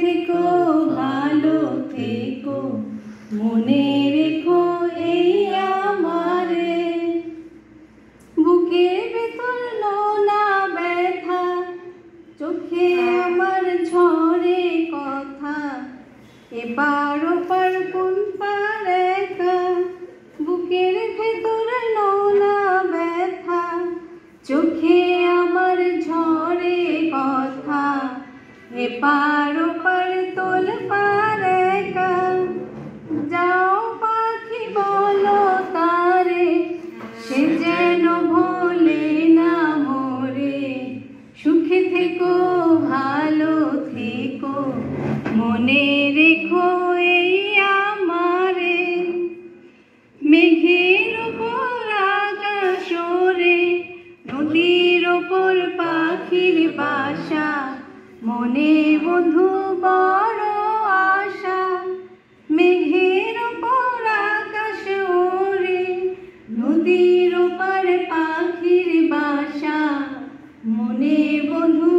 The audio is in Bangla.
থেকো ভালো থেকো মনে রেখো এই আমারে। বুকের ভেতর নোনা ব্যথা চোখে আমার ঝরে কথা এবার ওপার কোন পার একা। বুকের ভেতর নোনা ব্যথা চোখে আমার ঝরে কথা এপার ওপার তোল পার একা। যাও পাখি বলো তারে সে যেন ভোলে না মোরে। সুখে থেকো ভালো থেকো মনে রেখো এই আমারে। মেঘের ওপর আকাশ ওরে নদীর ওপর পাখির বাসা মনে বন্ধু বড় আশা। মেঘের ওপর আকাশ ওরে নদীর ওপর পাখির বাসা মনে বন্ধু